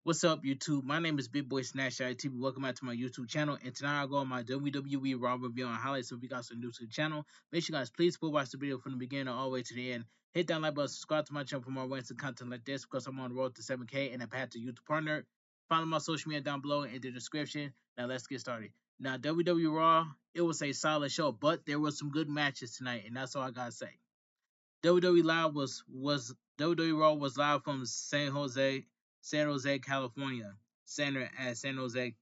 What's up, YouTube? My name is Bigboysnacksjonnytv. Welcome back to my YouTube channel. And tonight I go on my WWE Raw review and highlights. So if you guys are new to the channel, make sure you guys please watch the video from the beginning all the way to the end. Hit that like button, subscribe to my channel for more Wednesday content like this because I'm on the road to 7K and a path to YouTube partner. Follow my social media down below in the description. Now let's get started. Now WWE Raw, it was a solid show, but there was some good matches tonight, and that's all I gotta say. WWE Live was WWE Raw was live from San Jose, California, center at San Jose.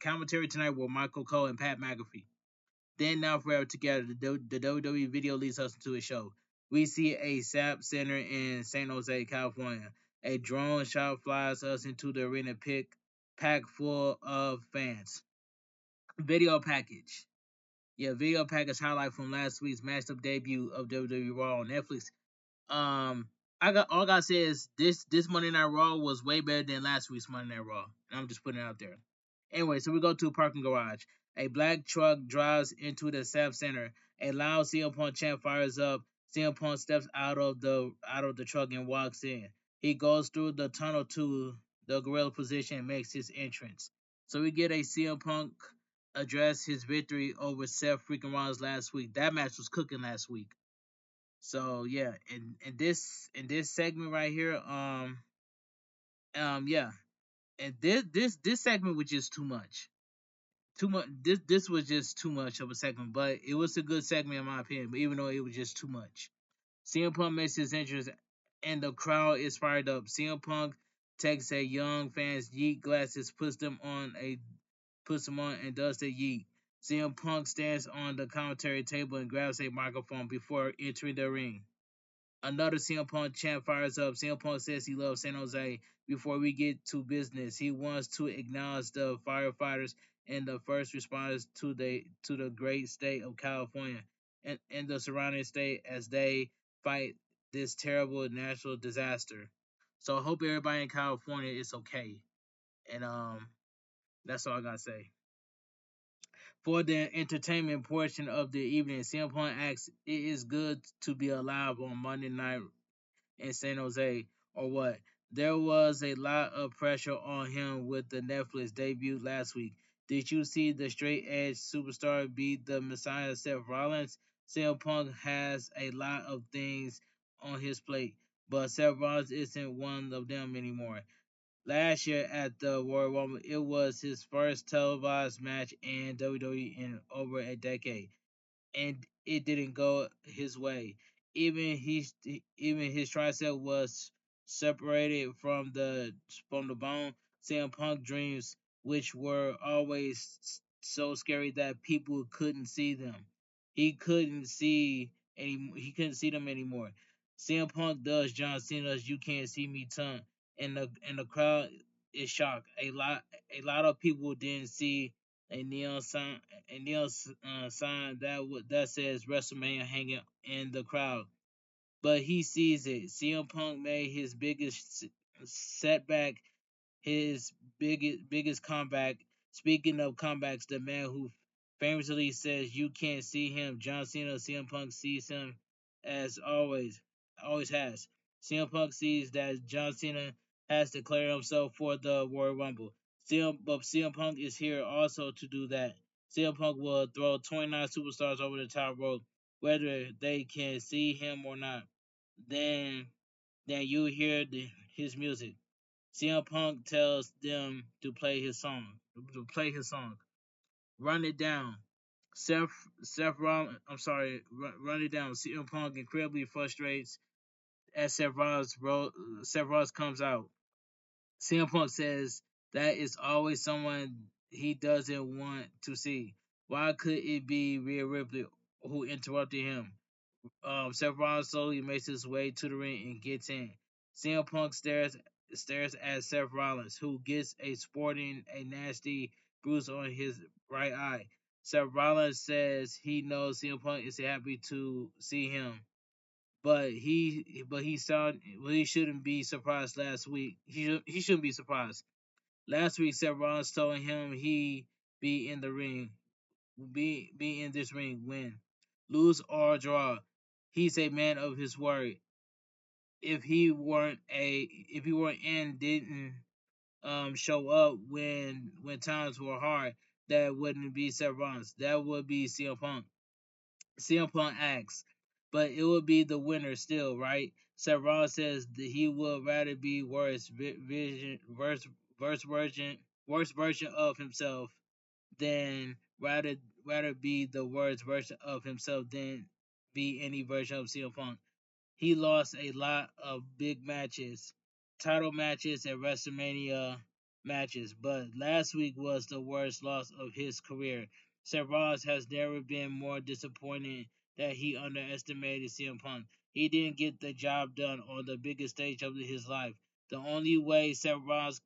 Commentary tonight were Michael Cole and Pat McAfee. Then now forever together, the WWE video leads us into a show. We see a SAP center in San Jose, California. A drone shot flies us into the arena pack full of fans. Video package. Yeah, video package highlight from last week's matchup debut of WWE Raw on Netflix. Um, I gotta say is this Monday Night Raw was way better than last week's Monday Night Raw. And I'm just putting it out there. Anyway, so we go to a parking garage. A black truck drives into the Sap Center. A loud CM Punk chant fires up. CM Punk steps out of the truck and walks in. He goes through the tunnel to the gorilla position and makes his entrance. So we get a CM Punk address his victory over Seth freaking Rollins last week. That match was cooking last week. So yeah, in this segment right here, yeah, and this segment was just too much. Too much. This was just too much of a segment, but it was a good segment in my opinion. But even though it was just too much, CM Punk makes his entrance, and the crowd is fired up. CM Punk takes a young fan's yeet glasses, puts them on, and does the yeet. CM Punk stands on the commentary table and grabs a microphone before entering the ring. Another CM Punk chant fires up. CM Punk says he loves San Jose. Before we get to business, he wants to acknowledge the firefighters and the first responders to the great state of California and the surrounding state as they fight this terrible natural disaster. So I hope everybody in California is okay. And that's all I gotta say. For the entertainment portion of the evening, CM Punk asks, "It is good to be alive on Monday night in San Jose, or what?" There was a lot of pressure on him with the Netflix debut last week. Did you see the straight edge superstar beat the Messiah Seth Rollins? CM Punk has a lot of things on his plate, but Seth Rollins isn't one of them anymore. Last year at the Royal Rumble, it was his first televised match in WWE in over a decade, and it didn't go his way. Even his tricep was separated from the bone. CM Punk dreams, which were always so scary that people couldn't see them. He couldn't see them anymore. CM Punk does John Cena's "You Can't See Me" tongue, and the crowd is shocked. A lot of people didn't see a neon sign that says WrestleMania hanging in the crowd, but he sees it. CM Punk made his biggest setback, his biggest comeback. Speaking of comebacks, the man who famously says you can't see him, John Cena, CM Punk sees him as always has. CM Punk sees that John Cena has declared himself for the Royal Rumble. CM Punk is here also to do that. CM Punk will throw 29 superstars over the top rope, whether they can see him or not. Then, then you hear his music. CM Punk tells them to play his song. Run it down. Seth Seth Rollins, I'm sorry, run it down. CM Punk incredibly frustrates as Seth Rollins comes out. CM Punk says that is always someone he doesn't want to see. Why could it be Rhea Ripley who interrupted him? Seth Rollins slowly makes his way to the ring and gets in. CM Punk stares at Seth Rollins, who gets a nasty bruise on his right eye. Seth Rollins says he knows CM Punk is happy to see him, but he shouldn't be surprised last week. He shouldn't be surprised. Last week, Seth Rollins told him he be in the ring, be in this ring, win, lose or draw. He's a man of his word. If he weren't in, didn't show up when times were hard, that wouldn't be Seth Rollins. That would be CM Punk. CM Punk asks, but it would be the winner still, right? Seth Rollins says that he would rather be worst version of himself than rather be the worst version of himself than be any version of CM Punk. He lost a lot of big matches, title matches, and WrestleMania matches, but last week was the worst loss of his career. Seth Rollins has never been more disappointed that he underestimated CM Punk. He didn't get the job done on the biggest stage of his life. The only way Seth Rollins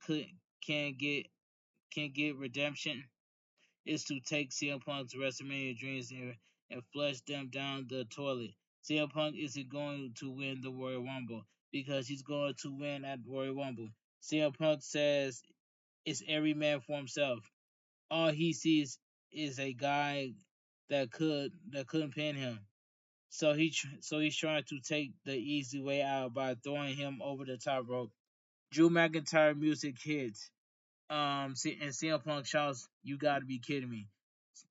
can get redemption is to take CM Punk's WrestleMania dreams and flush them down the toilet. CM Punk isn't going to win the Royal Rumble because he's going to win at Royal Rumble. CM Punk says it's every man for himself. All he sees is a guy that couldn't pin him. So he's trying to take the easy way out by throwing him over the top rope. Drew McIntyre music hits. And CM Punk shouts, "You gotta be kidding me!"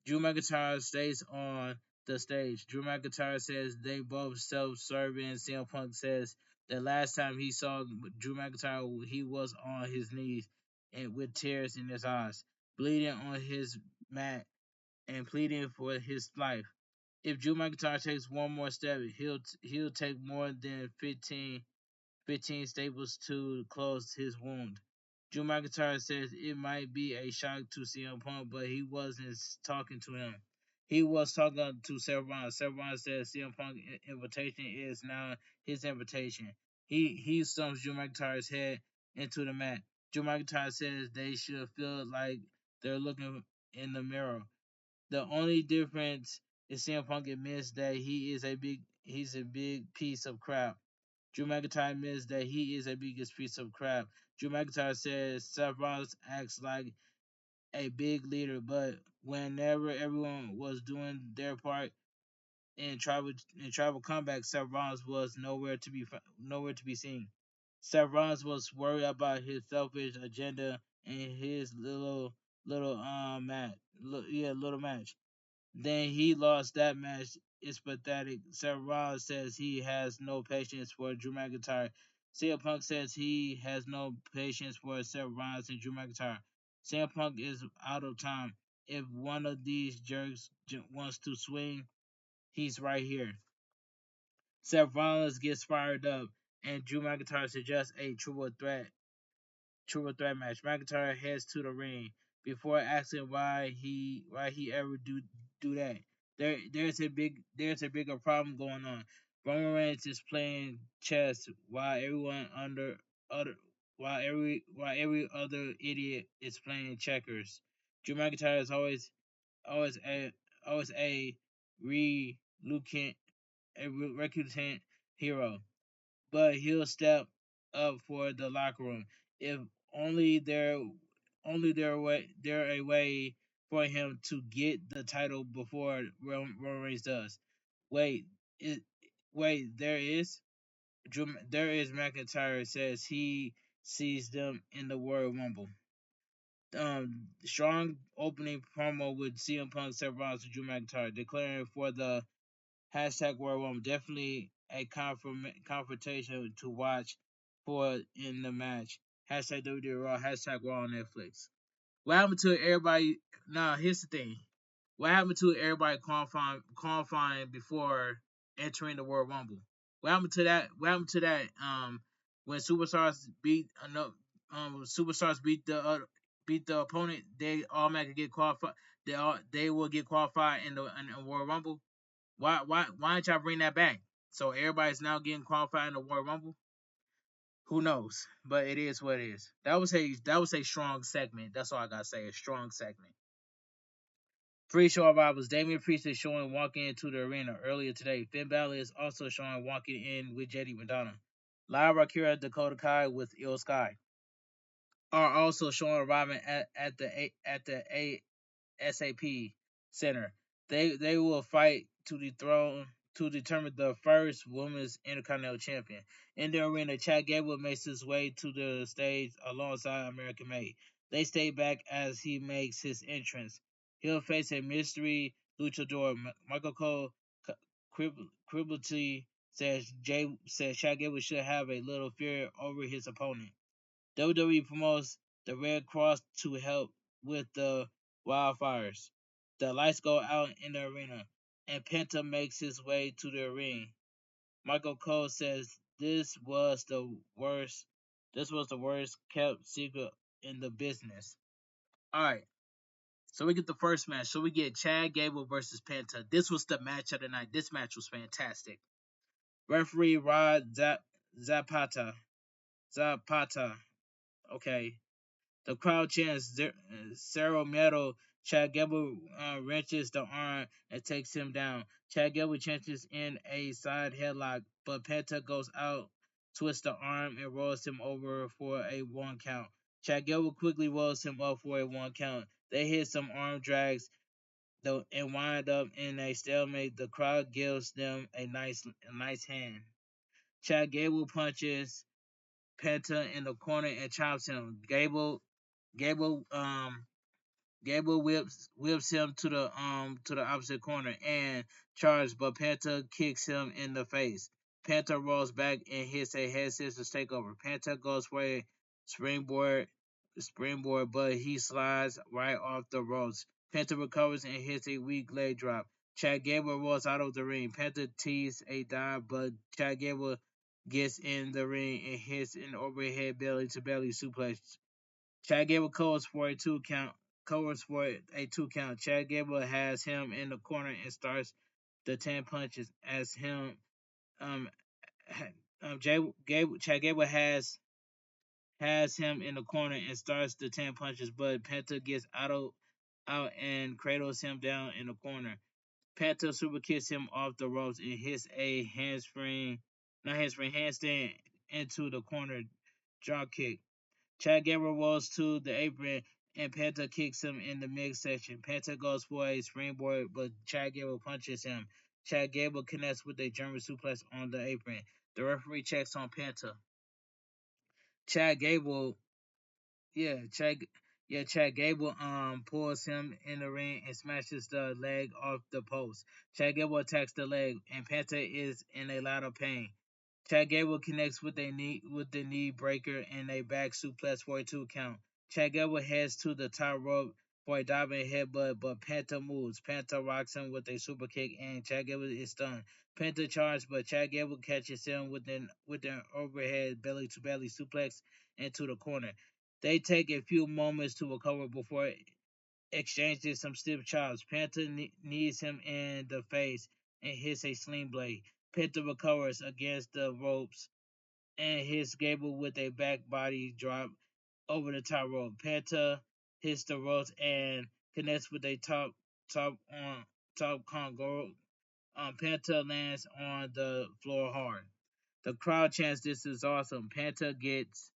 Drew McIntyre stays on the stage. Drew McIntyre says they both self-serving. CM Punk says the last time he saw Drew McIntyre, he was on his knees and with tears in his eyes, bleeding on his mat and pleading for his life. If Drew McIntyre takes one more step, he'll take more than 15 staples to close his wound. Drew McIntyre says it might be a shock to CM Punk, but he wasn't talking to him. He was talking to Seth Rollins. Seth Rollins says CM Punk's invitation is now his invitation. He stumps Drew McIntyre's head into the mat. Drew McIntyre says they should feel like they're looking in the mirror. The only difference is CM Punk admits that he's a big piece of crap. Drew McIntyre admits that he is a biggest piece of crap. Drew McIntyre says Seth Rollins acts like a big leader, but whenever everyone was doing their part in tribal comeback, Seth Rollins was nowhere to be seen. Seth Rollins was worried about his selfish agenda and his little match. Then he lost that match. It's pathetic. Seth Rollins says he has no patience for Drew McIntyre. CM Punk says he has no patience for Seth Rollins and Drew McIntyre. CM Punk is out of time. If one of these jerks wants to swing, he's right here. Seth Rollins gets fired up, and Drew McIntyre suggests a triple threat match. McIntyre heads to the ring before asking why he ever do that. There's a bigger problem going on. Roman Reigns is playing chess other while every other idiot is playing checkers. Drew McIntyre is always a always reluctant a recruitant hero, but he'll step up for the locker room. If only there a way for him to get the title before Roman Reigns does. Wait, it, wait, there is. There is. McIntyre says he sees them in the Royal Rumble. Strong opening promo with CM Punk, Seth Rollins, and Drew McIntyre declaring for the hashtag Royal Rumble. Definitely a confrontation to watch for in the match. Hashtag WWE Raw. Hashtag Raw on Netflix. What happened to everybody? Now here's the thing. What happened to everybody qualifying before entering the World Rumble? What happened to that? What happened to that? When superstars beat the opponent, they automatically get qualified. They will get qualified in the World Rumble. Why don't y'all bring that back? So everybody's now getting qualified in the World Rumble. Who knows? But it is what it is. That was a strong segment. That's all I gotta say. A strong segment. Pre-show arrivals. Damian Priest is showing walking into the arena earlier today. Finn Balor is also showing walking in with JD Madonna. Lyra Akira, Dakota Kai with Io Sky are also showing arriving at the ASAP Center. They will fight to the throne to determine the first women's Intercontinental Champion. In the arena, Chad Gable makes his way to the stage alongside American May. They stay back as he makes his entrance. He'll face a mystery luchador. Michael Cole cribblety says Chad Gable should have a little fear over his opponent. WWE promotes the Red Cross to help with the wildfires. The lights go out in the arena, and Penta makes his way to the ring. Michael Cole says this was the worst kept secret in the business. Alright, so we get the first match. So we get Chad Gable versus Penta. This was the match of the night. This match was fantastic. Referee Zapata. Zapata. Okay. The crowd chants Cerro Miedo. Chad Gable wrenches the arm and takes him down. Chad Gable chances in a side headlock, but Penta goes out, twists the arm, and rolls him over for a 1 count. Chad Gable quickly rolls him up for a 1 count. They hit some arm drags though and wind up in a stalemate. The crowd gives them a nice hand. Chad Gable punches Penta in the corner and chops him. Gable Gable whips him to the opposite corner and charges, but Penta kicks him in the face. Penta rolls back and hits a head scissors takeover. Penta goes for a springboard but he slides right off the ropes. Penta recovers and hits a weak leg drop. Chad Gable rolls out of the ring. Penta tees a dive, but Chad Gable gets in the ring and hits an overhead belly to belly suplex. Chad Gable covers for a 2 count. Chad Gable has him in the corner and starts the 10 punches as him. Um, Chad Gable has him in the corner and starts the 10 punches, but Penta gets out and cradles him down in the corner. Penta super kicks him off the ropes and hits a handstand into the corner drop kick. Chad Gable rolls to the apron and Penta kicks him in the midsection. Penta goes for a springboard, but Chad Gable punches him. Chad Gable connects with a German suplex on the apron. The referee checks on Penta. Chad Gable, yeah, Chad Gable pulls him in the ring and smashes the leg off the post. Chad Gable attacks the leg, and Penta is in a lot of pain. Chad Gable connects with the knee breaker and a back suplex for a 2 count. Chad Gable heads to the top rope for a diving headbutt, but Penta moves. Penta rocks him with a super kick, and Chad Gable is stunned. Penta charges, but Chad Gable catches him with an overhead belly to belly suplex into the corner. They take a few moments to recover before exchanging some stiff chops. Penta knees him in the face and hits a sling blade. Penta recovers against the ropes and hits Gable with a back body drop over the top rope. Penta hits the ropes and connects with a top congo. Penta lands on the floor hard. The crowd chants, "This is awesome." Penta gets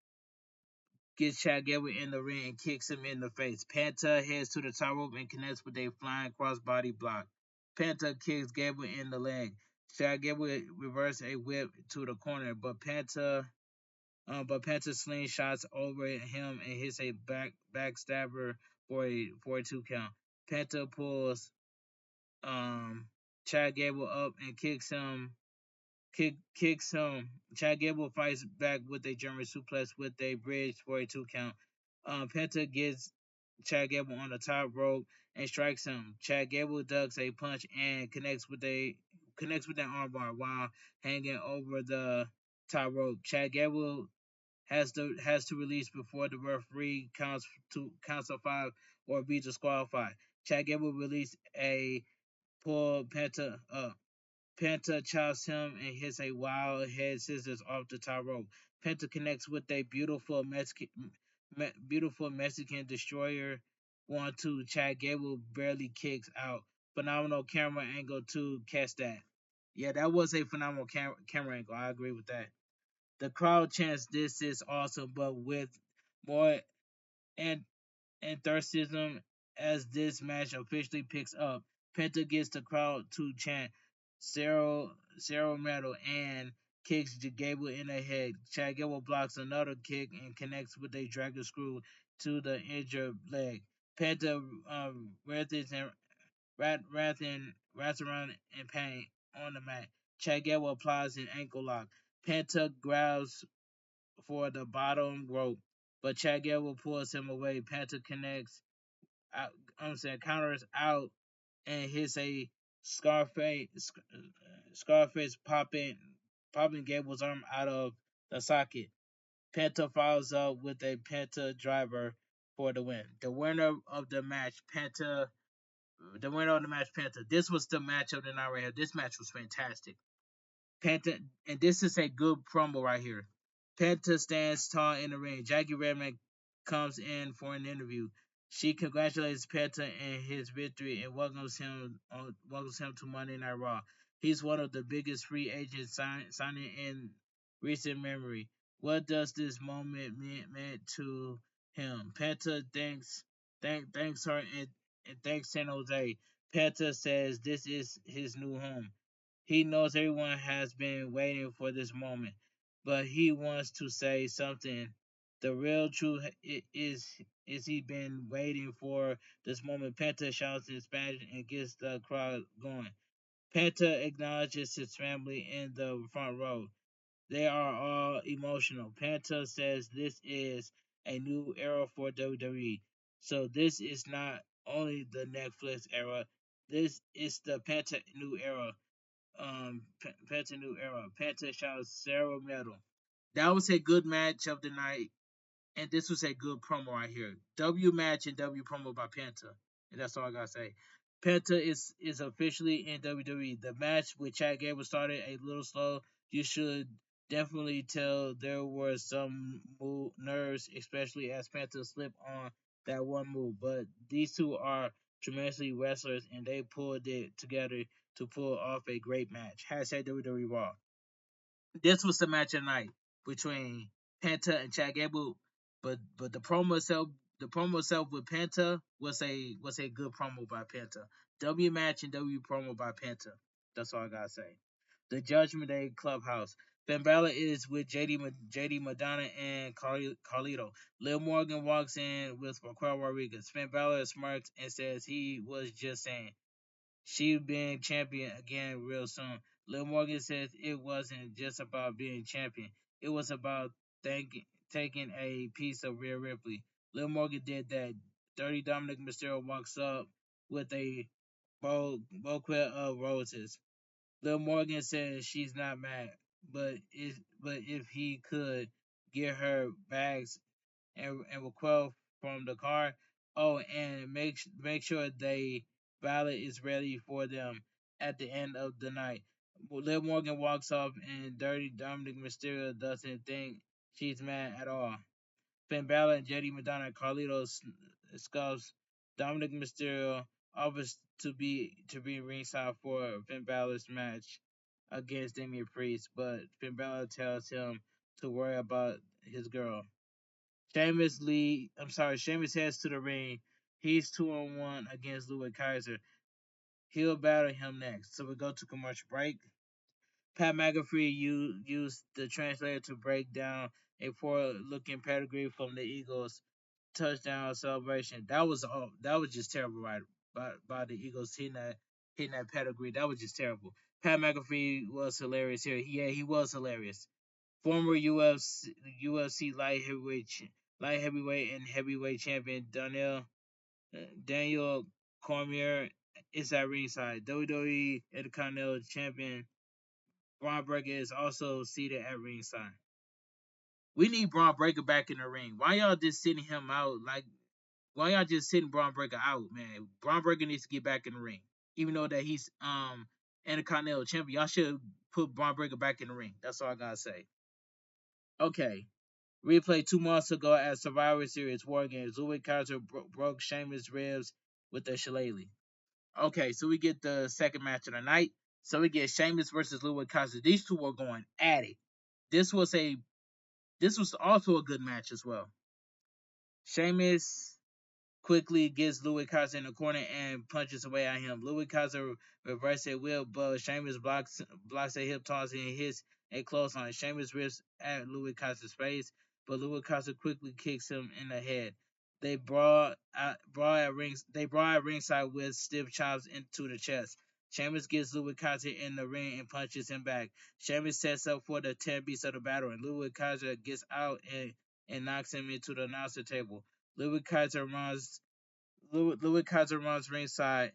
Chad Gable in the ring and kicks him in the face. Penta heads to the top rope and connects with a flying crossbody block. Penta kicks Gable in the leg. Chad Gable reverses a whip to the corner, but Penta slingshots over him and hits a backstabber for a 2 count. Penta pulls um Chad Gable up and kicks him. Chad Gable fights back with a German suplex with a bridge for a 2 count. Penta gets Chad Gable on the top rope and strikes him. Chad Gable ducks a punch and connects with an armbar while hanging over the top rope. Chad Gable has to release before the referee counts of 5 or be disqualified. Chad Gable release a pull Penta up. Penta chops him and hits a wild head scissors off the top rope. Penta connects with a beautiful Mexican destroyer 1-2. Chad Gable barely kicks out. Phenomenal camera angle to catch that. Yeah, that was a phenomenal camera angle. I agree with that. The crowd chants, "This is awesome," but with more and enthusiasm as this match officially picks up. Penta gets the crowd to chant Cyril Metal and kicks Gable in the head. Chad Gable blocks another kick and connects with a dragon screw to the injured leg. Penta wraps around in pain on the mat. Chad Gable applies an ankle lock. Penta grabs for the bottom rope, but Chad Gable pulls him away. Penta connects out, counters out and hits a Scarface Scarface popping Gable's arm out of the socket. Penta follows up with a Penta driver for the win. The winner of the match, Penta. This was the match of the night right here. This match was fantastic. Penta, and this is a good promo right here. Penta stands tall in the ring. Jackie Redman comes in for an interview. She congratulates Penta in his victory and welcomes him to Monday Night Raw. He's one of the biggest free agents signing in recent memory. What does this moment mean to him? Penta thanks her and thanks San Jose. Penta says this is his new home. He knows everyone has been waiting for this moment, but he wants to say something. The real truth is he been waiting for this moment. Penta shouts in Spanish and gets the crowd going. Penta acknowledges his family in the front row. They are all emotional. Penta says this is a new era for WWE. So this is not only the Netflix era. This is the Penta new era. Penta new era. Penta shouts Sarah Metal. That was a good match of the night, and this was a good promo right here. W match and W promo by Penta, and that's all I gotta say. Penta is officially in WWE. The match with Chad Gable started a little slow. You should definitely tell there were some nerves, especially as Penta slipped on that one move. But these two are tremendously wrestlers, and they pulled it together to pull off a great match. Hashtag WWE Raw. This was the match of the night between Penta and Chad Gable, but the promo itself with Penta was a good promo by Penta. W match and W promo by Penta. That's all I gotta say. The Judgment Day Clubhouse. Finn Balor is with JD Madonna and Carlito. Liv Morgan walks in with Raquel Rodriguez. Finn Balor smirks and says he was just saying she being champion again real soon. Lil Morgan says it wasn't just about being champion. It was about taking a piece of Rhea Ripley. Lil Morgan did that. Dirty Dominic Mysterio walks up with a bouquet of roses. Lil Morgan says she's not mad, but if he could get her bags and Raquel from the car. Oh, and make sure they ballot is ready for them at the end of the night. Liv Morgan walks off, and Dirty Dominic Mysterio doesn't think she's mad at all. Finn Balor and JD Madonna and Carlitos scuffs. Dominic Mysterio offers to be ringside for Finn Balor's match against Damian Priest, but Finn Balor tells him to worry about his girl. Sheamus heads to the ring. He's 2-on-1 against Louis Kaiser. He'll battle him next. So we go to commercial break. Pat McAfee used the translator to break down a poor looking pedigree from the Eagles touchdown celebration. That was just terrible, right? By the Eagles hitting that pedigree. That was just terrible. Pat McAfee was hilarious here. Yeah, he was hilarious. Former UFC light heavyweight and heavyweight champion Daniel Cormier is at ringside. WWE Intercontinental Champion Braun Breaker is also seated at ringside. We need Braun Breaker back in the ring. Why y'all just sitting him out? Like, why y'all just sitting Braun Breaker out, man? Braun Breaker needs to get back in the ring. Even though that he's Intercontinental Champion, y'all should put Braun Breaker back in the ring. That's all I gotta say. Okay. Replay 2 months ago at Survivor Series War Games. Louis Kaiser broke Sheamus' ribs with a shillelagh. Okay, so we get the second match of the night. So we get Sheamus versus Louis Kaiser. These two were going at it. This was also a good match as well. Sheamus quickly gets Louis Kaiser in the corner and punches away at him. Louis Kaiser reverses a wheel, but Sheamus blocks a hip toss and hits a clothesline. Sheamus rips at Louis Kaiser's face, but Louis Kaiser quickly kicks him in the head. They brawl at ringside with stiff chops into the chest. Sheamus gets Louis Kaiser in the ring and punches him back. Sheamus sets up for the 10 beats of the battle, and Louis Kaiser gets out and knocks him into the announcer table. Louis Kaiser runs Louis Kaiser runs ringside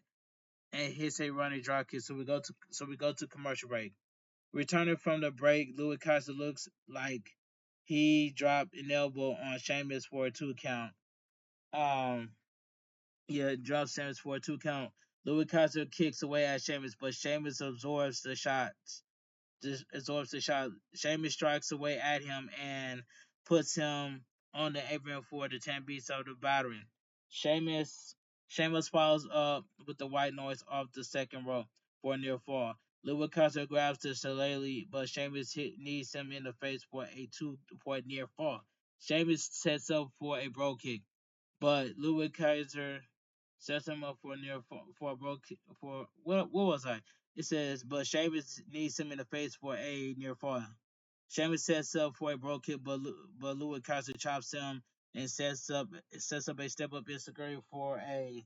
and hits a running drop kick. So we go to commercial break. Returning from the break, Louis Kaiser looks like he dropped an elbow on Sheamus for a 2 count. Um, yeah, drops Sheamus for a 2 count. Louis Kaiser kicks away at Sheamus, but Sheamus absorbs the shot. Sheamus strikes away at him and puts him on the apron for the 10 beats of the battering. Sheamus Sheamus follows up with the white noise off the second rope for a near fall. Louis Kaiser grabs the shillelagh, but knees him in the face for a near fall. Sheamus sets up for a bro kick, but Louis Kaiser sets him up for a bro kick for what was I? It says, but Sheamus knees him in the face for a near fall. Sheamus sets up for a bro kick, but Louis Kaiser chops him and sets up a step up insecurity for a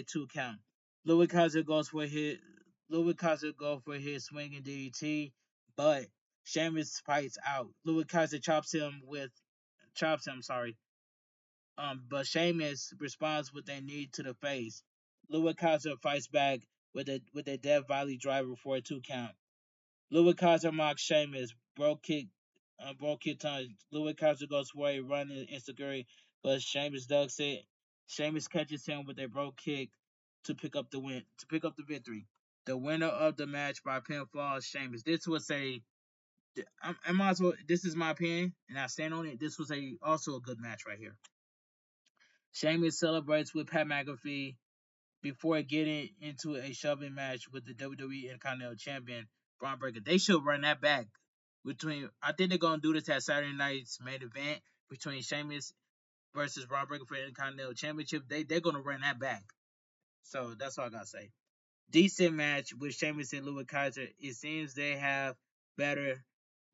2 count. Louis Kaiser goes for his swinging DDT, but Sheamus fights out. Louis Kaiser chops him, sorry. But Sheamus responds with a knee to the face. Louis Kaiser fights back with a Death Valley driver for a 2 count. Louis Kaiser mocks Sheamus, broke kick touch. Louis Kaiser goes for a run in Instagram, but Sheamus ducks it. Sheamus catches him with a broke kick to pick up the victory. The winner of the match by pinfall is Sheamus. I might as well. This is my opinion, and I stand on it. This was also a good match right here. Sheamus celebrates with Pat McAfee before getting into a shoving match with the WWE Intercontinental Champion Braun Breaker. They should run that back I think they're gonna do this at Saturday night's main event between Sheamus versus Braun Breaker for the Intercontinental Championship. They're gonna run that back. So that's all I gotta say. Decent match with Sheamus and Louis Kaiser. It seems they have better,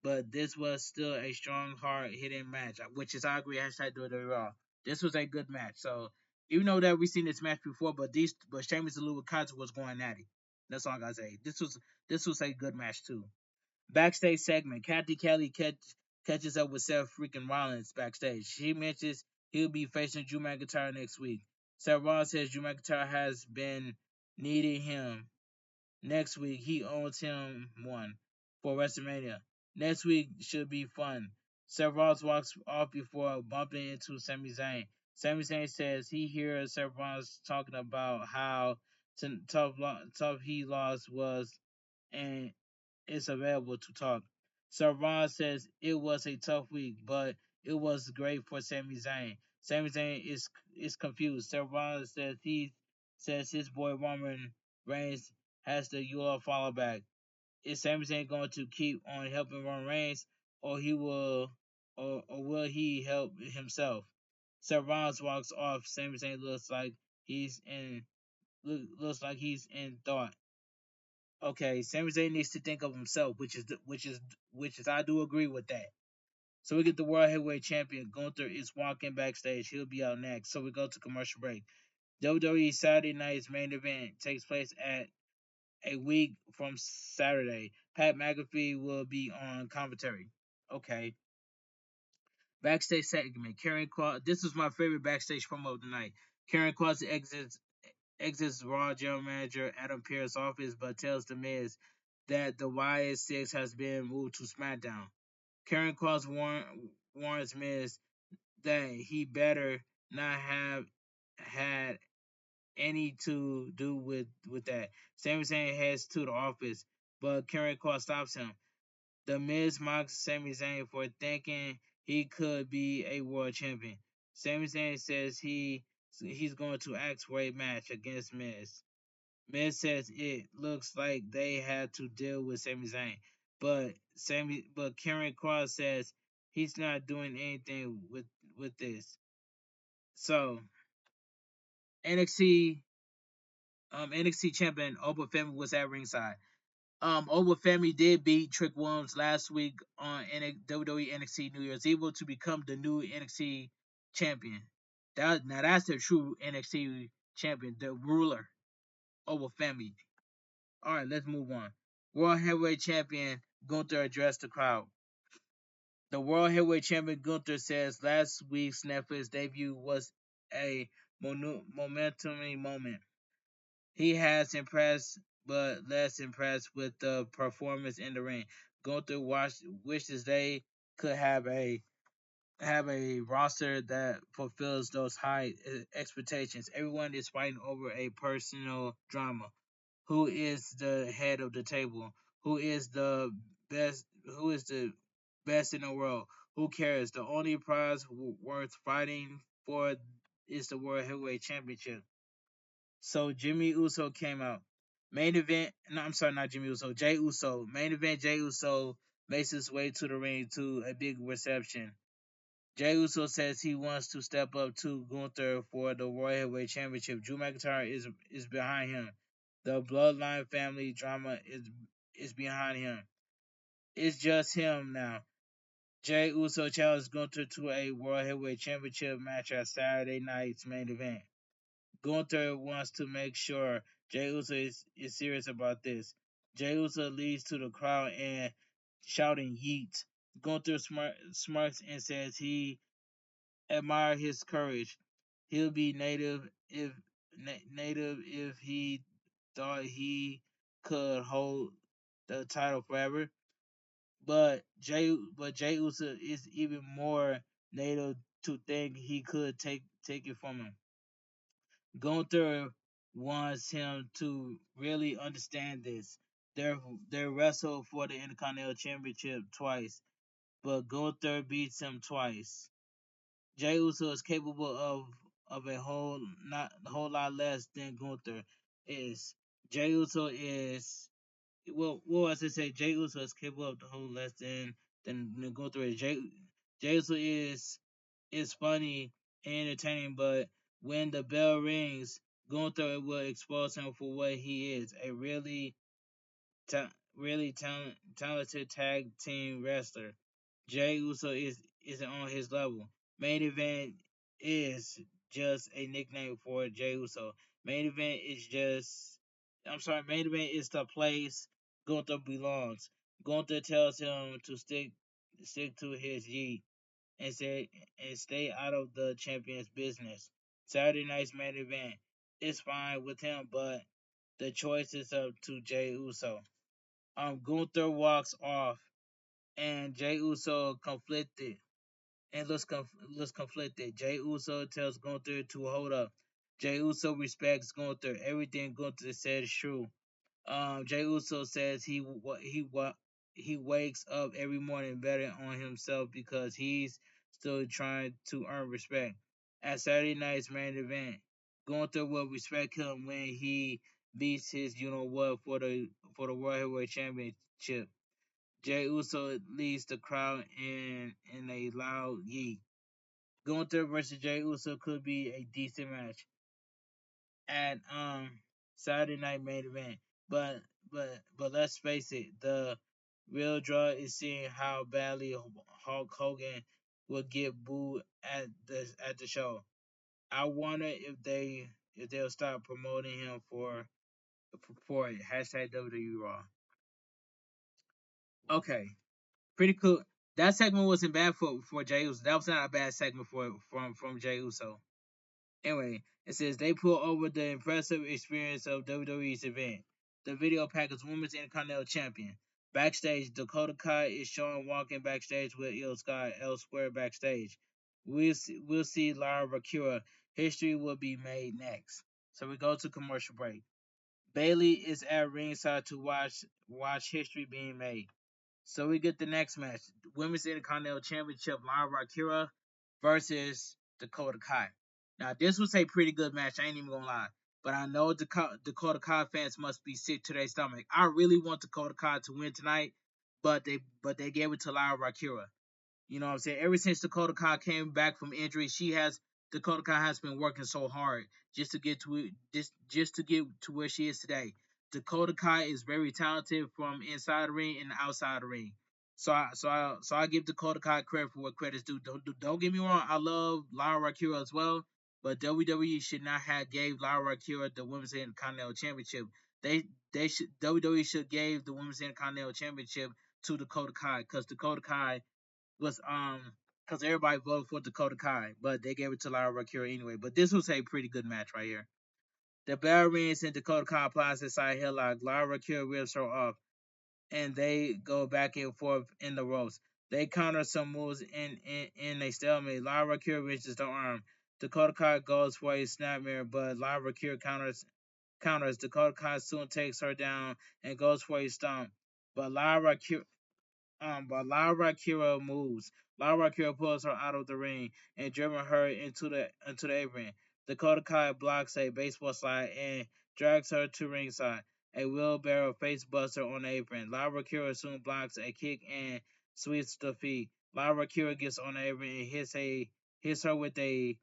but this was still a strong, hard hitting match, which is I agree. Hashtag do it raw. This was a good match. So even though that we've seen this match before, but Sheamus and Louis Kaiser was going at it. That's all I gotta say. This was a good match too. Backstage segment. Kathy Kelly catches up with Seth freaking Rollins backstage. She mentions he'll be facing Drew McIntyre next week. Seth Rollins says Drew McIntyre has been needing him. Next week, he owns him one for WrestleMania. Next week should be fun. Seth Rollins walks off before bumping into Sami Zayn. Sami Zayn says he hears Seth Rollins talking about how tough he lost was and is available to talk. Seth Rollins says it was a tough week, but it was great for Sami Zayn. Sami Zayn is confused. Seth Rollins says his boy Roman Reigns has the UL follow back. Is Sami Zayn going to keep on helping Roman Reigns, or will he help himself? Seth Rollins walks off. Sami Zayn looks like he's in thought. Okay, Sami Zayn needs to think of himself, which is I do agree with that. So we get the World Heavyweight Champion Gunther is walking backstage. He'll be out next. So we go to commercial break. WWE Saturday night's main event takes place at a week from Saturday. Pat McAfee will be on commentary. Okay. Backstage segment. Karen Cross. This was my favorite backstage promo of the night. Karen Cross exits Raw General Manager Adam Pearce's office, but tells The Miz that the YS6 has been moved to SmackDown. Karen Cross warns Miz that he better not have had any to do with that. Sami Zayn heads to the office, but Karen Cross stops him. The Miz mocks Sami Zayn for thinking he could be a world champion. Sami Zayn says he's going to ask for a match against Miz. Miz says it looks like they had to deal with Sami Zayn, but Karen Cross says he's not doing anything with this. So NXT NXT champion Oba Femi was at ringside. Oba Femi did beat Trick Williams last week on WWE NXT New Year's Evil to become the new NXT champion. Now that's the true NXT champion, the ruler, Oba Femi. All right, let's move on. World Heavyweight Champion Gunther addressed the crowd. The World Heavyweight Champion Gunther says last week's Netflix debut was a momentum moment. He has impressed, but less impressed with the performance in the ring. Gunther wishes they could have a roster that fulfills those high expectations. Everyone is fighting over a personal drama. Who is the head of the table? Who is the best? Who is the best in the world? Who cares? The only prize worth fighting for is the World Heavyweight Championship. So Jimmy Uso came out. Main event. No, I'm sorry, not Jimmy Uso. Jay Uso. Main event. Jay Uso makes his way to the ring to a big reception. Jey Uso says he wants to step up to Gunther for the Royal Heavyweight Championship. Drew McIntyre is behind him. The Bloodline family drama is behind him. It's just him now. Jey Uso challenged Gunther to a World Heavyweight Championship match at Saturday night's main event. Gunther wants to make sure Jey Uso is serious about this. Jey Uso leads to the crowd and shouting yeet. Gunther smirks and says he admire his courage. He'll be native if he thought he could hold the title forever. Jay Uso is even more native to think he could take it from him. Gunther wants him to really understand this. They wrestled for the Intercontinental Championship twice, but Gunther beats him twice. Jey Uso is capable of a whole lot less than Gunther is. Jey Uso is as I say, Jey Uso is capable of the whole less than Gunther is. Jey Uso is funny and entertaining, but when the bell rings, Gunther will expose him for what he is, a really talented tag team wrestler. Jey Uso isn't on his level. Main event is just a nickname for Jey Uso. Main event is just Main event is the place Gunther belongs. Gunther tells him to stick to his G and stay out of the champion's business. Saturday night's main event is fine with him, but the choice is up to Jey Uso. Gunther walks off, and Jey Uso conflicted and looks conflicted. Jey Uso tells Gunther to hold up. Jey Uso respects Gunther. Everything Gunther said is true. Jey Uso says he wakes up every morning betting on himself because he's still trying to earn respect. At Saturday night's main event, Gunther will respect him when he beats his you know what for the World Heavyweight Championship. Jey Uso leads the crowd in a loud yee. Gunther versus Jey Uso could be a decent match at Saturday night main event. But let's face it, the real draw is seeing how badly Hulk Hogan will get booed at the show. I wonder if they'll stop promoting him for it. Hashtag WWE Raw. Okay, pretty cool. That segment wasn't bad for Jey Uso. That was not a bad segment from Jey Uso. Anyway, it says they pull over the impressive experience of WWE's event. The video package Women's Intercontinental Champion. Backstage, Dakota Kai is shown walking backstage with Io Sky elsewhere backstage. We'll see Lara Rakura. History will be made next. So we go to commercial break. Bailey is at ringside to watch history being made. So we get the next match. Women's Intercontinental Championship, Lara Rakura versus Dakota Kai. Now, this was a pretty good match. I ain't even gonna lie. But I know Dakota Kai fans must be sick to their stomach. I really want Dakota Kai to win tonight, but they gave it to Lara Rakura. You know what I'm saying? Ever since Dakota Kai came back from injury, Dakota Kai has been working so hard just to get to just to get to where she is today. Dakota Kai is very talented from inside the ring and outside the ring. So I give Dakota Kai credit for what credit's due. Don't get me wrong. I love Lyra Akira as well, but WWE should not have gave Lyra Akira the Women's Intercontinental Championship. They should WWE should gave the Women's Intercontinental Championship to Dakota Kai because Dakota Kai was because everybody voted for Dakota Kai, but they gave it to Lyra Akira anyway. But this was a pretty good match right here. The bell rings and Dakota Kai applies inside headlock. Lyra Akira rips her off, and they go back and forth in the ropes. They counter some moves in a stalemate. Lyra Akira reaches the arm. Dakota Kai goes for a snapmare, but Lyra Akira counters. Dakota Kai soon takes her down and goes for a stomp. But Lyra Kira moves. Lyra Kira pulls her out of the ring and driven her into the apron. Dakota Kai blocks a baseball slide and drags her to ringside. A wheelbarrow face buster on the apron. Lyra Kira soon blocks a kick and sweeps the feet. Lyra Kira gets on the apron and hits her with a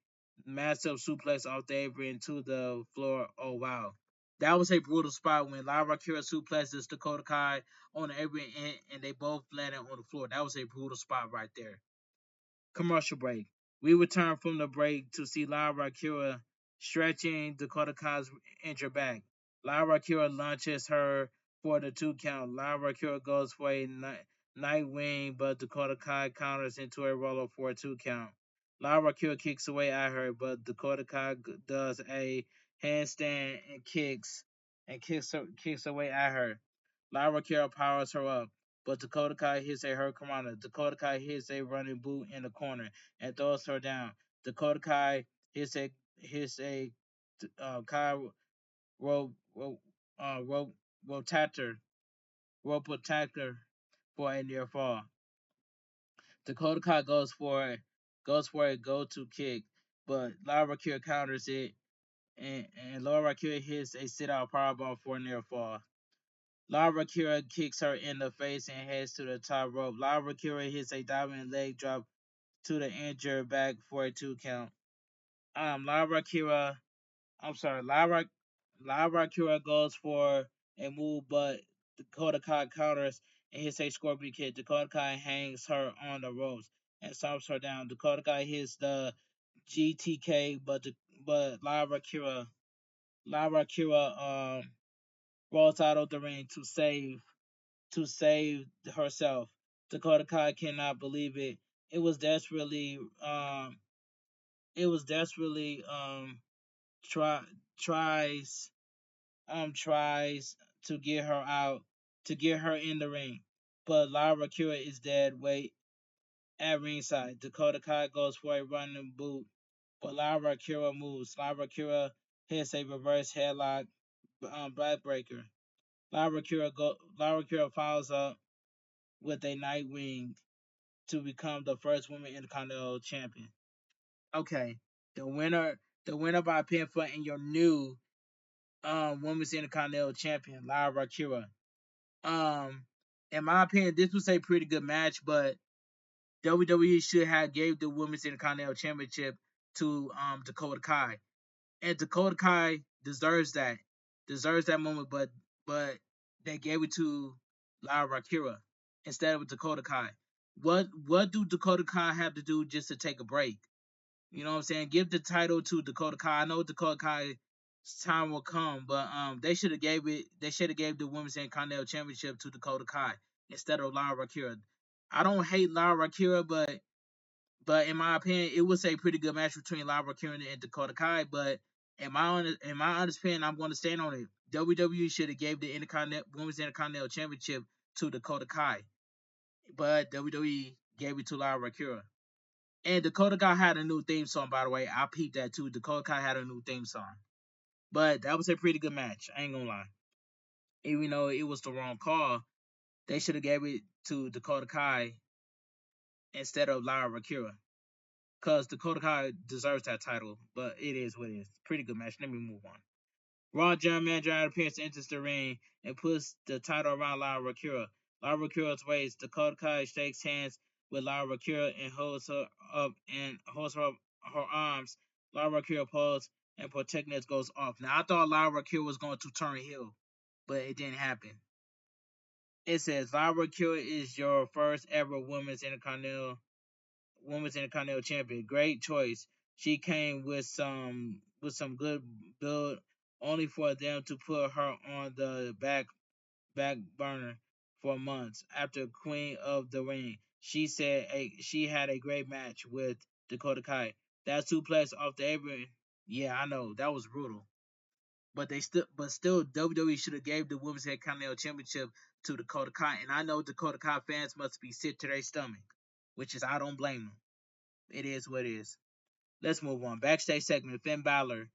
massive suplex off the apron to the floor. Oh wow. That was a brutal spot when Lyra Kira suplexes Dakota Kai on the apron and they both landed on the floor. That was a brutal spot right there. Commercial break. We return from the break to see Lyra Kira stretching Dakota Kai's injured back. Lyra Kira launches her for the 2 count. Lyra Kira goes for a Nightwing, but Dakota Kai counters into a roller for a 2 count. Lyra Kira kicks away at her, but Dakota Kai does a handstand and kicks away at her. Lyra Kira powers her up, but Dakota Kai hits a hurricanrana. Dakota Kai hits a running boot in the corner and throws her down. Dakota Kai hits a Kai rope rope rope rotator rope for a near fall. Dakota Kai goes for a go-to kick, but Lyra Kira counters it, and Lyra Kira hits a sit-out powerbomb for a near fall. Lyra Kira kicks her in the face and heads to the top rope. Lyra Kira hits a diving leg drop to the injured back for a 2 count. Lyra Kira, I'm sorry, Lyra Kira goes for a move, but Dakota Kai counters and hits a scorpion kick. Dakota Kai hangs her on the ropes and stomps her down. Dakota Kai hits the GTK, but Lyra Kira rolls out of the ring to save herself. Dakota Kai cannot believe it. It was desperately it was desperately try tries tries to get her out to get her in the ring. But Lyra Kira is dead weight at ringside. Dakota Kai goes for a running boot, but Lyra Kira moves. Lyra Kira hits a reverse headlock backbreaker. Lyra Kira follows up with a Nightwing to become the first woman Intercontinental Champion. Okay, the winner by pinfall and your new Women's Intercontinental Champion, Lyra Kira. Um, in my opinion, this was a pretty good match, but WWE should have gave the Women's Intercontinental Championship to Dakota Kai, and Dakota Kai deserves that moment, but they gave it to Lyra Kira instead of Dakota Kai. What do Dakota Kai have to do just to take a break? You know what I'm saying? Give the title to Dakota Kai. I know Dakota Kai's time will come, but they should have gave the Women's Intercontinental Championship to Dakota Kai instead of Lyra Kira. I don't hate Lyra Kira, but in my opinion, it was a pretty good match between Lyra Kira and Dakota Kai. But in my honest opinion, I'm going to stand on it. WWE should have gave the Women's Intercontinental Championship to Dakota Kai, but WWE gave it to Lyra Kira. And Dakota Kai had a new theme song, by the way. I peeped that too. Dakota Kai had a new theme song. But that was a pretty good match. I ain't gonna lie. Even though it was the wrong call, they should have gave it to Dakota Kai instead of Lyra Kira. Because Dakota Kai deserves that title. But it is what it is. Pretty good match. Let me move on. Raw General Manager Adam Pearce enters the ring and puts the title around Lyra Kira. Lyra Kira's waist. Dakota Kai shakes hands with Lyra Kira and holds her up her arms Lara Akira pose and Protectness goes off. Now I thought Lara Akira was going to turn heel, but it didn't happen. It says Lara Akira is your first ever women's intercontinental champion. Great choice. She came with some good build, only for them to put her on the back burner for months. After Queen of the Ring, she had a great match with Dakota Kai. That suplex off the apron, yeah, I know that was brutal. But still, WWE should have gave the Women's Intercontinental Championship to Dakota Kai, and I know Dakota Kai fans must be sick to their stomach, which is I don't blame them. It is what it is. Let's move on. Backstage segment: Finn Balor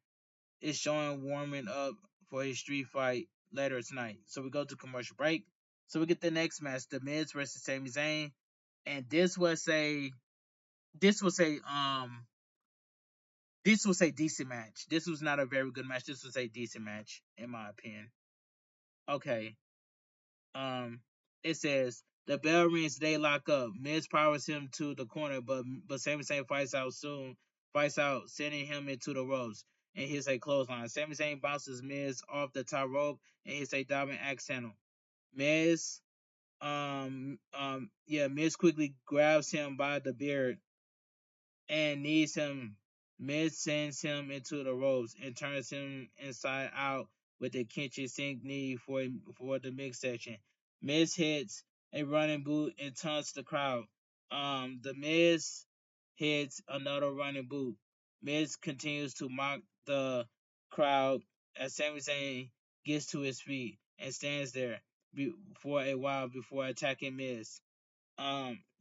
is showing warming up for his street fight later tonight. So we go to commercial break. So we get the next match: The Miz versus Sami Zayn, and this was a um this was a decent match. This was not a very good match. This was a decent match in my opinion. Okay. Um, it says the bell rings. They lock up. Miz powers him to the corner, but Sami Zayn fights out, sending him into the ropes and hits a clothesline. Sami Zayn bounces Miz off the top rope and hits a diving axe handle. Miz, Miz quickly grabs him by the beard and needs him. Miz sends him into the ropes and turns him inside out with a kitchen sink knee for the mix section. Miz hits a running boot and taunts the crowd. The Miz hits another running boot. Miz continues to mock the crowd as Sami Zayn gets to his feet and stands there for a while before attacking Miz.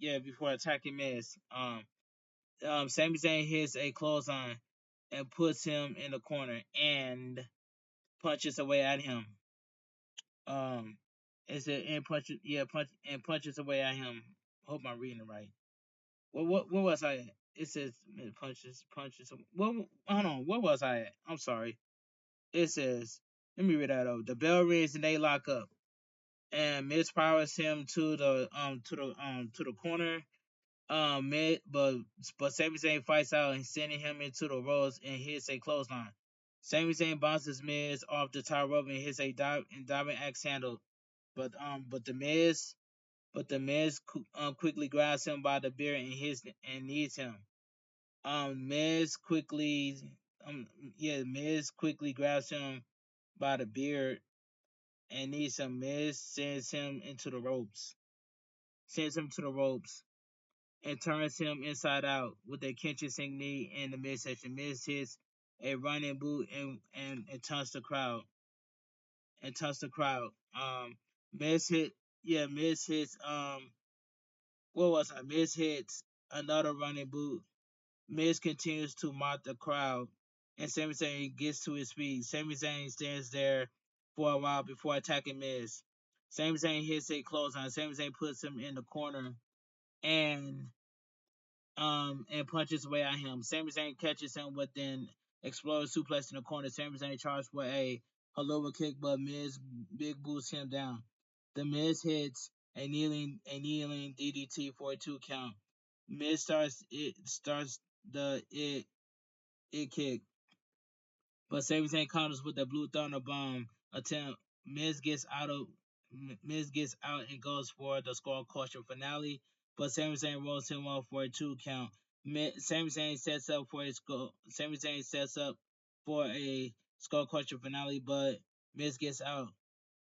Before attacking Miz. Sami Zayn hits a clothesline and puts him in the corner and punches away at him. Um, it's a and punches punches away at him. Hope I'm reading it right. What was I at? It says punches. What hold on? What was I at? I'm sorry. It says let me read that over. The bell rings and they lock up. And Miz powers him to the corner. But Sami Zayn fights out and sending him into the ropes and hits a clothesline. Sami Zayn bounces Miz off the top rope and hits a diving axe handle. But um but the Miz but the Miz quickly grabs him by the beard and needs him. Miz quickly Miz quickly grabs him by the beard and needs him. Miz Sends him to the ropes and turns him inside out with a kitchen sink knee in the midsection. Miz hits a running boot and taunts the crowd. And taunts the crowd. Miz hit Miz hits what was I? Miz hits another running boot. Miz continues to mock the crowd and Sami Zayn gets to his feet. Sami Zayn stands there for a while before attacking Miz. Sami Zayn hits a clothesline. Sami Zayn puts him in the corner and and punches away at him. Sami Zayn catches him with an explosive suplex in the corner. Sami Zayn charges for a Helluva Kick, but Miz big boosts him down. The Miz hits a kneeling DDT for a 2 count. Miz starts the it kick, but Sami Zayn counters with the Blue Thunder Bomb attempt. Miz gets out of Miz gets out and goes for the Skull Crusher finale, but Sami Zayn rolls him off for a 2 count. Sami Zayn sets up for a Skull Crusher finale, but Miz gets out.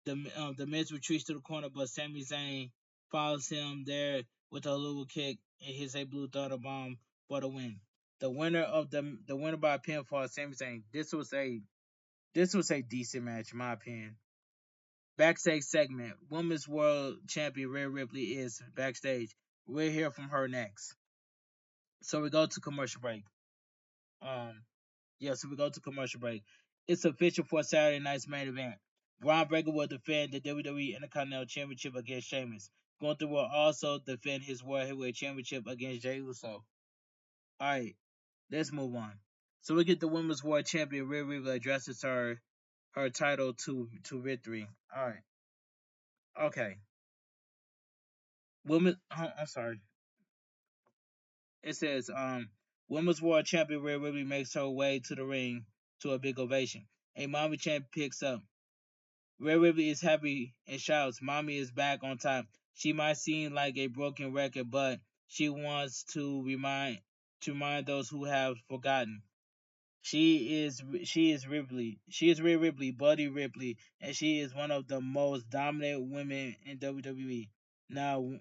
The Miz retreats to the corner, but Sami Zayn follows him there with a little kick and hits a Blue Thunder Bomb for the win. The winner by pinfall, Sami Zayn. This was a decent match, in my opinion. Backstage segment: Women's World Champion Rhea Ripley is backstage. We'll hear from her next. So we go to commercial break. Um, so we go to commercial break. It's official for Saturday night's main event. Braun Breaker will defend the WWE Intercontinental Championship against Sheamus. Gunther will also defend his World Heavyweight Championship against Jey Uso. All right, let's move on. So we get the Women's World Champion Rhea Ripley addresses her title to victory. All right, okay. I'm sorry. It says Women's World Champion Rhea Ripley makes her way to the ring to a big ovation. A mommy chant picks up. Rhea Ripley is happy and shouts, "Mommy is back on top." She might seem like a broken record, but she wants to remind those who have forgotten. She is Ripley. She is Rhea Ripley, Buddy Ripley, and she is one of the most dominant women in WWE. Now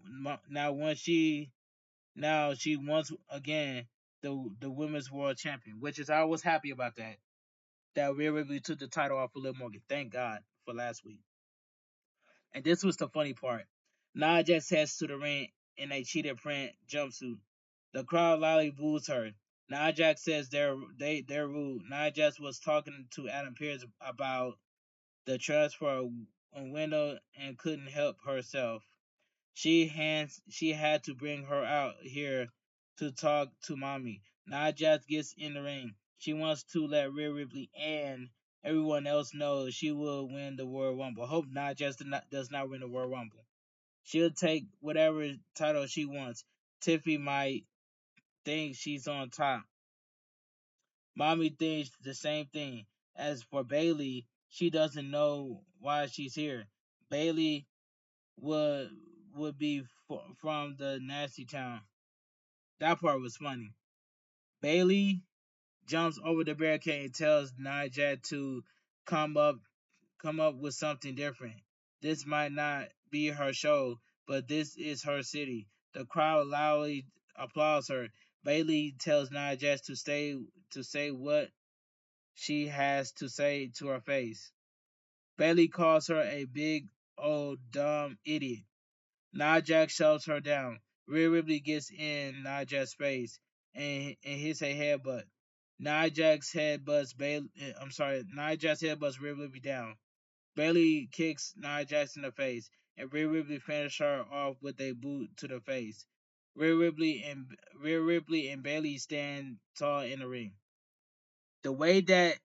she once again the women's world champion, which is I was happy about that. That Rhea Ripley took the title off of Liv Morgan. Thank God for last week. And this was the funny part. Nia Jax heads to the ring in a cheetah print jumpsuit. The crowd loudly boos her. Nia Jax says they're rude. Nia Jax was talking to Adam Pearce about the transfer window and couldn't help herself. She had to bring her out here to talk to mommy. Nia Jax gets in the ring. She wants to let Rhea Ripley and everyone else know she will win the Royal Rumble. Hope Nia Jax does not win the Royal Rumble. She'll take whatever title she wants. Tiffy might think she's on top. Mommy thinks the same thing. As for Bayley, she doesn't know why she's here. Bayley would would be from the nasty town. That part was funny. Bayley jumps over the barricade and tells Nia Jax to come up come up with something different. This might not be her show, but this is her city. The crowd loudly applauds her. Bayley tells Nia Jax to say what she has to say to her face. Bayley calls her a big old dumb idiot. Nia Jax shoves her down. Rhea Ripley gets in Nia Jax's face and hits a headbutt. Nia Jax headbutts Bayley. Nia Jax headbutts Rhea Ripley down. Bayley kicks Nia Jax in the face, and Rhea Ripley finishes her off with a boot to the face. Rhea Ripley and Bayley stand tall in the ring. The way that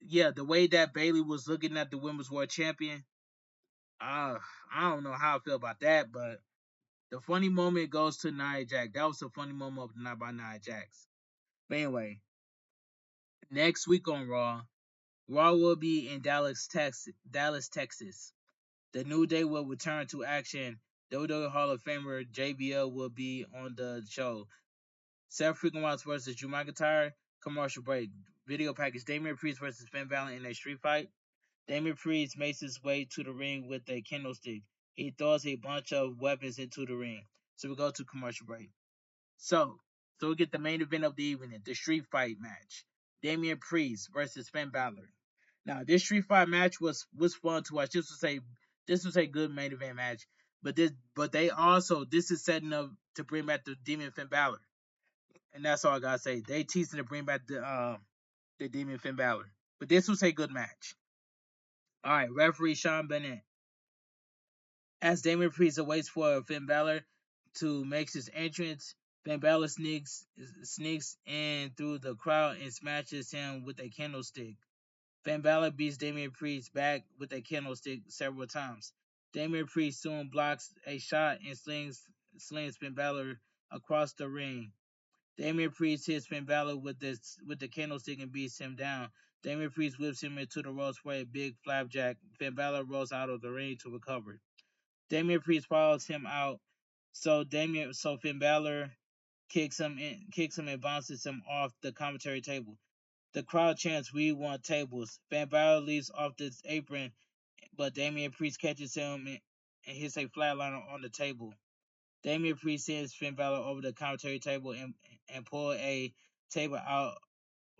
the way that Bayley was looking at the Women's World Champion, uh, I don't know how I feel about that, but the funny moment goes to Nia Jax. That was a funny moment of the night by Nia Jax. But anyway, next week on Raw will be in Dallas, Texas. The New Day will return to action. WWE Hall of Famer JBL will be on the show. Seth Freaking Rollins versus Drew McIntyre. Commercial break. Video package. Damian Priest versus Finn Balor in a street fight. Damian Priest makes his way to the ring with a candlestick. He throws a bunch of weapons into the ring. So we go to commercial break. So, we get the main event of the evening, the street fight match. Damian Priest versus Finn Balor. Now, this street fight match was fun to watch. This was a good main event match. This is setting up to bring back the Demon Finn Balor. And that's all I gotta say. They teasing to bring back the Demon Finn Balor. But this was a good match. Alright, referee Sean Bennett. As Damian Priest waits for Finn Balor to make his entrance, Finn Balor sneaks in through the crowd and smashes him with a candlestick. Finn Balor beats Damian Priest back with a candlestick several times. Damian Priest soon blocks a shot and slings Finn Balor across the ring. Damian Priest hits Finn Balor with the candlestick and beats him down. Damian Priest whips him into the ropes for a big flapjack. Finn Balor rolls out of the ring to recover. Damian Priest follows him out, so Finn Balor kicks him and bounces him off the commentary table. The crowd chants, "We want tables." Finn Balor leaps off the apron, but Damian Priest catches him and hits a flatliner on the table. Damian Priest sends Finn Balor over the commentary table and pull a table out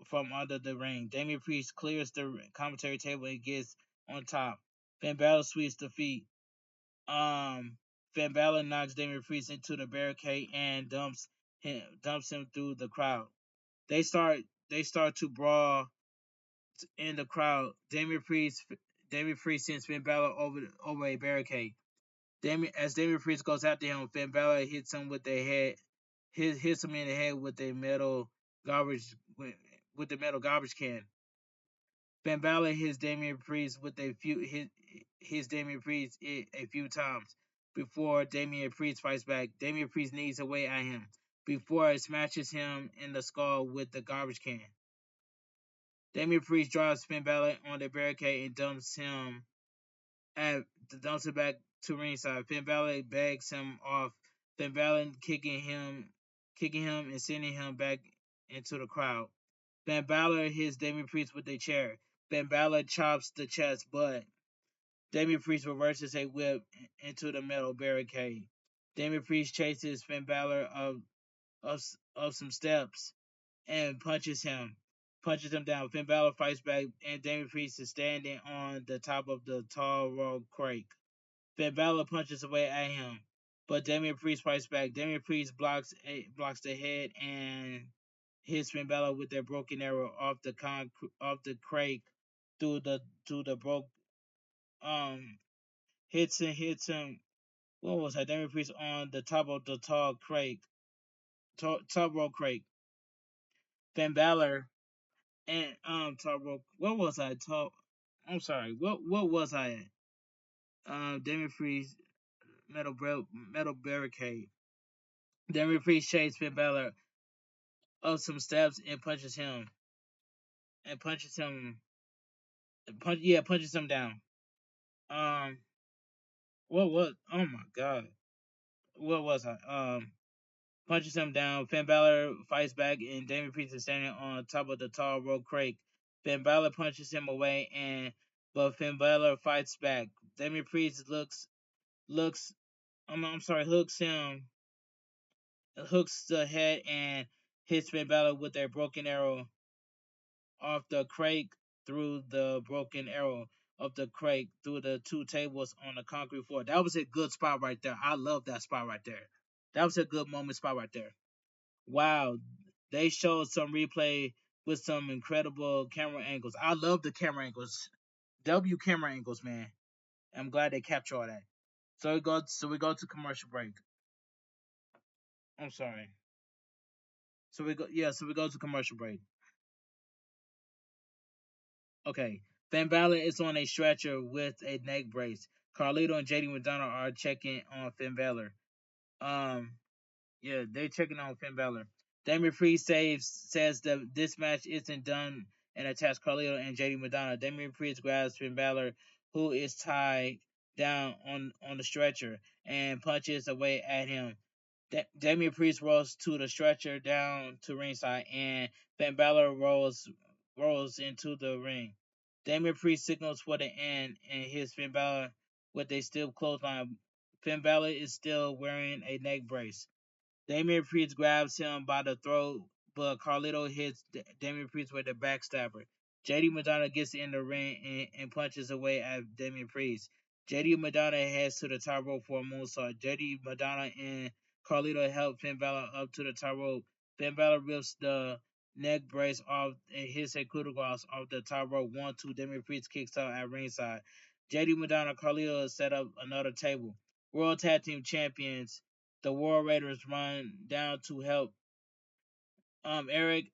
from under the ring. Damian Priest clears the commentary table and gets on top. Finn Balor sweeps the feet. Finn Balor knocks Damian Priest into the barricade and dumps him through the crowd. They start to brawl in the crowd. Damian Priest sends Finn Balor over a barricade. As Damian Priest goes after him, Finn Balor hits him in the head with a metal garbage can. Finn Balor hits Damian Priest a few times before Damian Priest fights back. Damian Priest knees away at him. before it smashes him in the skull with the garbage can. Damian Priest drives Finn Balor on the barricade and dumps it back to ringside. Finn Balor begs him off. Finn Balor kicking him and sending him back into the crowd. Finn Balor hits Damian Priest with a chair. Finn Balor chops the chest, but Damian Priest reverses a whip into the metal barricade. Damian Priest chases Finn Balor of, of some steps and punches him down. Finn Balor fights back, and Damian Priest is standing on the top of the tall road crate. Finn Balor punches away at him, but Damian Priest fights back. Damian Priest blocks the head and hits Finn Balor with their broken arrow off the crate through the broke um hits him. What was that? Damian Priest on the top of the top rope crate. Finn Balor and top rope. What was I? I'm sorry. What was I at? Damian Priest metal barricade. Damian Priest chases Finn Balor up some steps and punches him punches him down. Um what oh my god. What was I? Punches him down. Finn Balor fights back and Damian Priest is standing on top of the tall rope crate. Finn Balor punches him away but Finn Balor fights back. Damian Priest looks I'm sorry, hooks the head and hits Finn Balor with a broken arrow off the crate through the broken arrow of the crate through the two tables on the concrete floor. That was a good spot right there. I love that spot right there. That was a good moment spot right there. Wow, they showed some replay with some incredible camera angles. I love the camera angles. W camera angles, man. I'm glad they capture all that. So we go to commercial break. I'm sorry. So we go to commercial break. Okay. Finn Balor is on a stretcher with a neck brace. Carlito and JD McDonough are checking on Finn Balor. Um, yeah, they're checking on Finn Balor. Damian Priest says that this match isn't done and attacks Carlito and JD McDonough. Damian Priest grabs Finn Balor, who is tied down on the stretcher, and punches away at him. Damian Priest rolls to the stretcher down to ringside, and Finn Balor rolls into the ring. Damian Priest signals for the end and hits Finn Balor with a stiff clothesline. Finn Balor is still wearing a neck brace. Damian Priest grabs him by the throat, but Carlito hits Damian Priest with a backstabber. JD Madonna gets in the ring and punches away at Damian Priest. JD Madonna heads to the top rope for a moonsault. JD Madonna and Carlito help Finn Balor up to the top rope. Finn Balor rips the neck brace off and hits a coup de grace off the top rope. 1-2. Damian Priest kicks out at ringside. JD Madonna Carlito set up another table. World Tag Team Champions the War Raiders run down to help Eric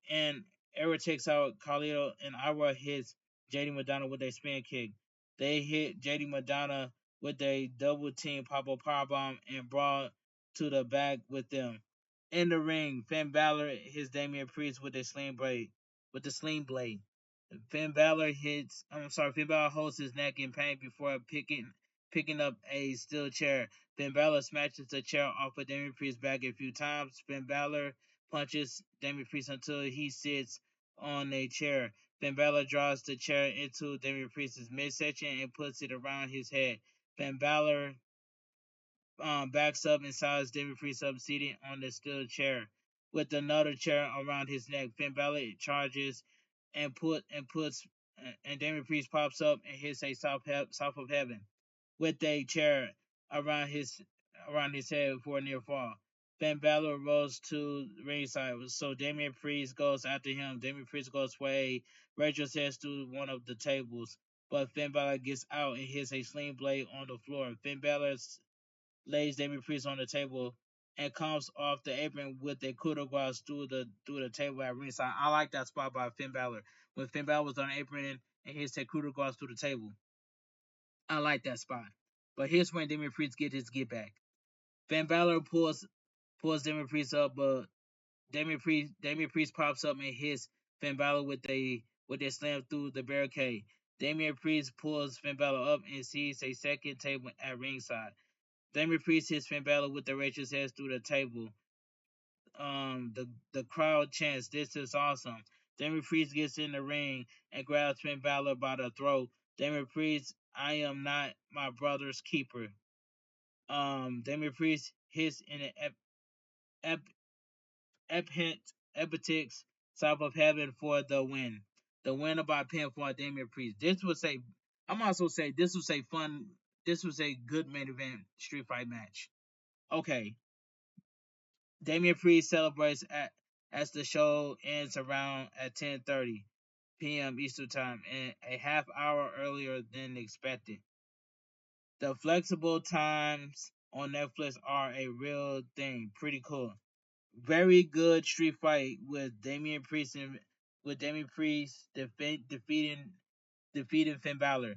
takes out Carlito and Ira hits JD Madonna with a spin kick. They hit JD Madonna with a double team pop-up powerbomb and brawl to the back with them. In the ring, Finn Balor hits Damian Priest with a sling blade. Finn Balor holds his neck in pain before picking up a steel chair. Finn Balor smashes the chair off of Damian Priest's back a few times. Finn Balor punches Damian Priest until he sits on a chair. Finn Balor draws the chair into Damian Priest's midsection and puts it around his head. Finn Balor backs up and sides Damian Priest up seated on the steel chair with another chair around his neck. Finn Balor charges puts and Damian Priest pops up and hits a south of heaven with a chair around his head for a near fall. Finn Balor rolls to ringside, so Damian Priest goes after him. Damian Priest goes for a retrocess through one of the tables, but Finn Balor gets out and hits a sling blade on the floor. Finn Balor lays Damian Priest on the table and comes off the apron with a coup de grace through the table at ringside. I like that spot by Finn Balor. When Finn Balor was on the apron and hits a coup de grace through the table. I like that spot. But here's when Damian Priest get his get back. Finn Balor pulls Damian Priest up, but Damian Priest pops up and hits Finn Balor with a slam through the barricade. Damian Priest pulls Finn Balor up and sees a second table at ringside. Damian Priest hits Finn Balor with the Rachel's head through the table. The crowd chants, "This is awesome." Damian Priest gets in the ring and grabs Finn Balor by the throat. Damian Priest, "I am not my brother's keeper." Damian Priest hits in an ep, ep, epitics top of heaven for the win. The winner by pinfall, Damian Priest. I'm also say this was a fun, this was a good main event street fight match. Okay, Damian Priest celebrates as the show ends around at 10:30 p.m. Eastern Time and a half hour earlier than expected. The flexible times on Netflix are a real thing. Pretty cool. Very good street fight with Damian Priest defeating Finn Balor.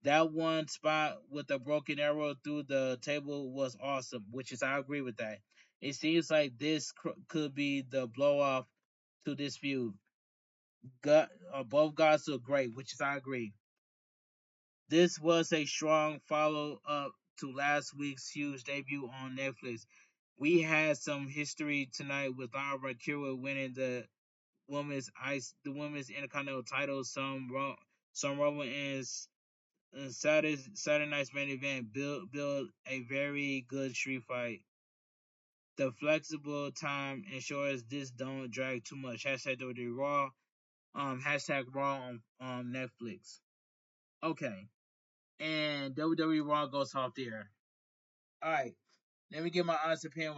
That one spot with the broken arrow through the table was awesome, which is I agree with that. It seems like this could be the blow off to this feud. Both guys look great, which is I agree. This was a strong follow up to last week's huge debut on Netflix. We had some history tonight with Lyra Kira winning the women's intercontinental title. Some Roman and Saturday night's main event build a very good street fight. The flexible time ensures this don't drag too much. Hashtag WWE Raw. Hashtag Raw on Netflix. Okay, and WWE Raw goes off there. All right, let me get my honest opinion.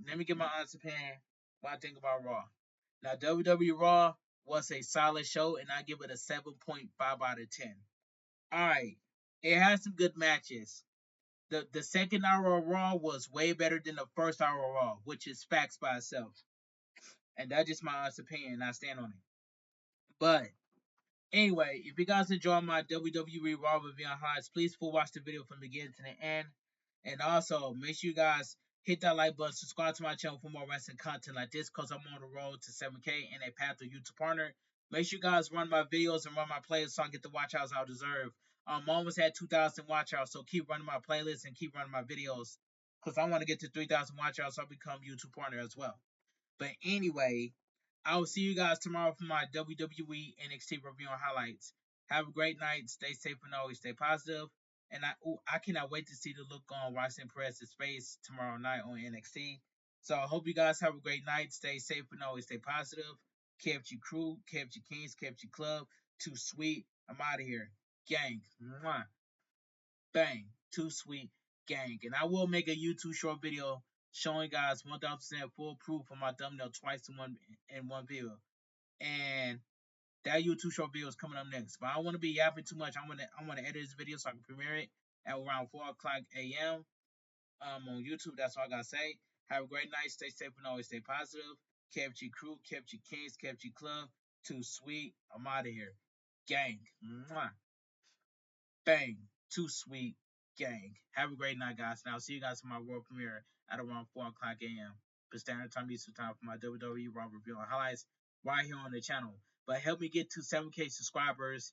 Let me get my honest opinion what I think about Raw. Now, WWE Raw was a solid show, and I give it a 7.5 out of 10. All right, it had some good matches. The second hour of Raw was way better than the first hour of Raw, which is facts by itself, and that's just my honest opinion. And I stand on it. But anyway, if you guys enjoy my WWE Raw review on highlights, please full watch the video from the beginning to the end. And also, make sure you guys hit that like button, subscribe to my channel for more wrestling content like this, because I'm on the road to 7K and a path to YouTube partner. Make sure you guys run my videos and run my playlists so I get the watch outs I deserve. I almost had 2,000 watch outs, so keep running my playlists and keep running my videos, because I want to get to 3,000 watch outs so I become YouTube partner as well. But anyway, I will see you guys tomorrow for my WWE NXT review and highlights. Have a great night. Stay safe and always stay positive. And I cannot wait to see the look on Roxanne Perez's face tomorrow night on NXT. So I hope you guys have a great night. Stay safe and always stay positive. KFG crew, KFG Kings, KFG Club. Too sweet. I'm out of here. Gang. Mwah. Bang. Too sweet. Gang. And I will make a YouTube short video showing guys 1,000% full proof of my thumbnail twice in one video. And that YouTube short video is coming up next. But I don't want to be yapping too much. I want to edit this video so I can premiere it at around 4 o'clock a.m. On YouTube. That's all I gotta say. Have a great night. Stay safe and always stay positive. KFG crew, KFG Kings, KFG Club. Too sweet. I'm out of here. Gang. Mwah. Bang. Too sweet. Gang. Have a great night, guys. And I'll see you guys in my world premiere at around 4 o'clock a.m. for standard time Eastern time for my WWE Raw review and highlights right here on the channel. But help me get to 7K subscribers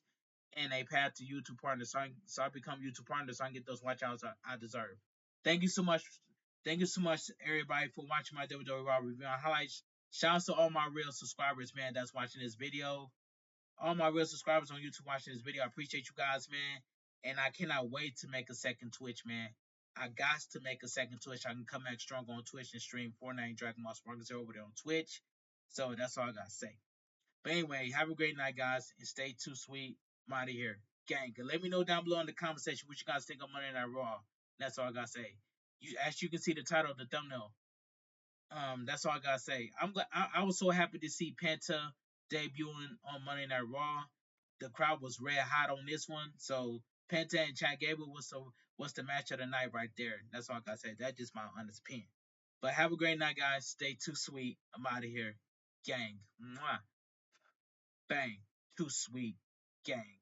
and a path to YouTube partner so I become YouTube partner so I can get those watch outs I deserve. Thank you so much. Thank you so much, everybody, for watching my WWE Raw review and highlights. Shout out to all my real subscribers, man, that's watching this video. All my real subscribers on YouTube watching this video. I appreciate you guys, man. And I cannot wait to make a second Twitch, man. I got to make a second Twitch. I can come back strong on Twitch and stream Fortnite and Dragon Ball Sparkles over there on Twitch. So that's all I got to say. But anyway, have a great night, guys. And stay too sweet. I'm out of here. Gang. And let me know down below in the comment section what you guys think of Monday Night Raw. That's all I got to say. As you can see the title of the thumbnail. That's all I gotta say. I'm glad. I was so happy to see Penta debuting on Monday Night Raw. The crowd was red hot on this one. So Penta and Chad Gable was the match of the night right there. That's all I gotta say. That's just my honest opinion. But have a great night, guys. Stay too sweet. I'm out of here. Gang. Mwah. Bang. Too sweet. Gang.